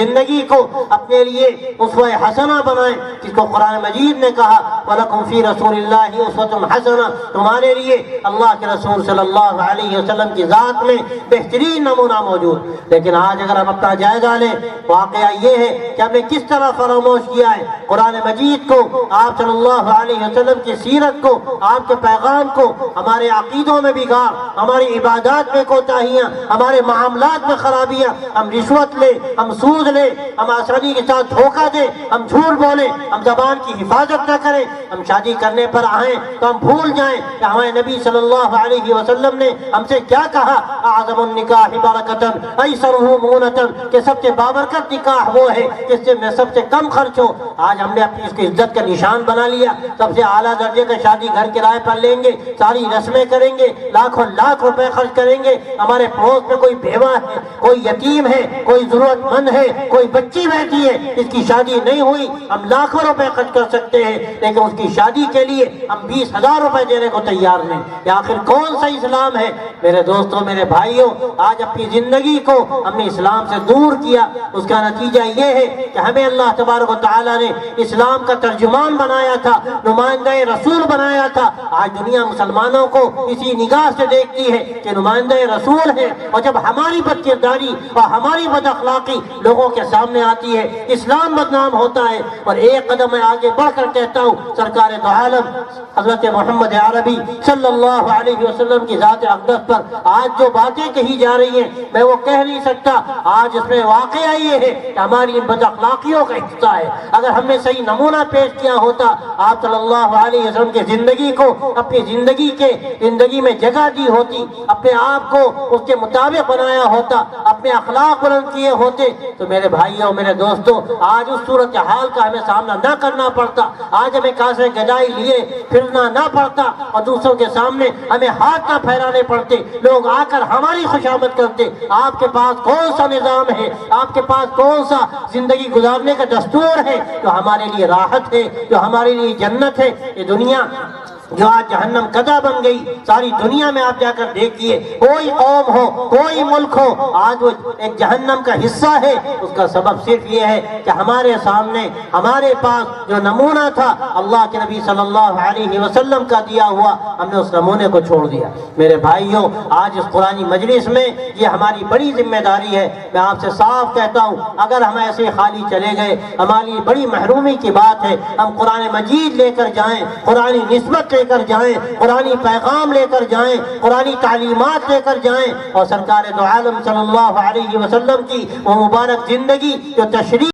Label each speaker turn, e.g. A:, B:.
A: زندگی کو اپنے لیے اسوہ حسنہ بنائیں، جس کو قرآن مجید نے کہا وَلَكُمْ فِي رَسُولِ اللَّهِ أُسْوَةٌ حَسَنَةٌ، تمہارے لیے اللہ کے رسول صلی اللہ علیہ وسلم کی ذات میں بہترین نمونہ موجود۔ لیکن آج اگر ہم اپنا جائزہ لیں، واقعہ یہ ہے کہ ہم نے کس طرح فراموش کیا ہے قرآن مجید کو، آپ صلی اللہ علیہ وسلم کی سیرت کو، آپ کے پیغام کو، ہمارے عقیدوں میں بگاڑ، ہماری عبادات میں کوتاہیاں، ہمارے معاملات میں خرابیاں، ہم رشوت لیں، ہم سود لیں، ہم آسانی کے ساتھ دھوکہ دیں، ہم جھوٹ بولیں، ہم زبان کی حفاظت نہ کریں، ہم شادی کرنے پر آئیں تو ہم بھول جائیں کہ ہمارے نبی صلی اللہ علیہ وسلم نے ہم سے کیا کہا، اعظم النکاح برکتاً ایسرہ مونتاً، کہ سب سے بابرکت نکاح وہ ہے جس سے میں سب سے کم خرچ ہو۔ آج ہم نے اپنی اس کی عزت کا نشان بنا لیا، سب سے اعلیٰ درجے کا شادی گھر کرائے پر لیں گے، ساری رسمیں کریں گے، لاکھوں لاکھ روپے خرچ کریں گے، ہمارے پڑوس میں کوئی بیوہ ہے، کوئی یتیم ہے، کوئی ضرورت مند ہے، کوئی بچی بیٹھی ہے، اس کی شادی نہیں ہوئی، ہم لاکھوں روپے خرچ کر سکتے ہیں، لیکن اس کی شادی کے لیے ہم 20,000 روپے دینے کو تیار نہیں۔ یہ آخر کون سا اسلام ہے؟ میرے دوستوں، میرے بھائیوں، آج اپنی زندگی کو ہم نے اسلام سے دور کیا، اس کا نتیجہ یہ ہے کہ ہمیں اللہ تبارک و تعالیٰ نے اسلام کا ترجمان بنایا تھا، نمائندہ رسول بنایا تھا۔ آج دنیا مسلمانوں کو اسی نگاہ سے دیکھتی ہے کہ نمائندہ رسول ہے، اور جب ہماری بد کرداری اور ہماری بد اخلاقی لوگوں کے سامنے آتی ہے، اسلام بدنام ہوتا ہے۔ اور ایک قدم میں آگے بڑھ کر کہتا ہوں، سرکار دو عالم حضرت محمد عربی صلی اللہ علیہ وسلم کی ذات اقدس پر آج جو باتیں کہی جا رہی ہیں میں وہ کہہ نہیں سکتا۔ آج اس میں واقعہ یہ ہے کہ ہماری بد اخلاقیوں کا حصہ ہے۔ اگر ہم نے صحیح نمونہ پیش کیا ہوتا، آپ صلی اللہ علیہ وسلم کی زندگی کو اپنی زندگی میں جگہ دی ہوتی، اپنے آپ کو اس کے مطابق بنایا ہوتا، اپنے اخلاق بلند کیے ہوتے، تو میرے بھائیوں، میرے دوستوں، آج اس صورتحال کا ہمیں سامنا نہ کرنا پڑتا، آج ہمیں کاسے گدائی لیے پھرنا نہ پڑتا، اور دوسروں کے سامنے ہمیں ہاتھ نہ پھیلانے پڑتے، لوگ آ کر ہماری خوشامد کرتے۔ آپ کے پاس کون سا نظام ہے، آپ کے پاس کون سا زندگی گزارنے کا دستور ہے جو ہمارے لیے راحت ہے، جو ہمارے لیے جنت ہے؟ یہ دنیا جو آج جہنم قدہ بن گئی، ساری دنیا میں آپ جا کر دیکھیے، کوئی قوم ہو، کوئی ملک ہو، آج وہ ایک جہنم کا حصہ ہے۔ اس کا سبب صرف یہ ہے کہ ہمارے سامنے، ہمارے پاس جو نمونہ تھا اللہ کے نبی صلی اللہ علیہ وسلم کا دیا ہوا، ہم نے اس نمونے کو چھوڑ دیا۔ میرے بھائیوں، آج اس قرآنی مجلس میں یہ ہماری بڑی ذمہ داری ہے۔ میں آپ سے صاف کہتا ہوں، اگر ہم ایسے خالی چلے گئے، ہماری بڑی محرومی کی بات ہے۔ ہم قرآن مجید لے کر جائیں، قرآنی نسبت لے کر جائیں، قرآنی پیغام لے کر جائیں، قرآنی تعلیمات لے کر جائیں، اور سرکار دو عالم صلی اللہ علیہ وسلم کی وہ مبارک زندگی جو تشریح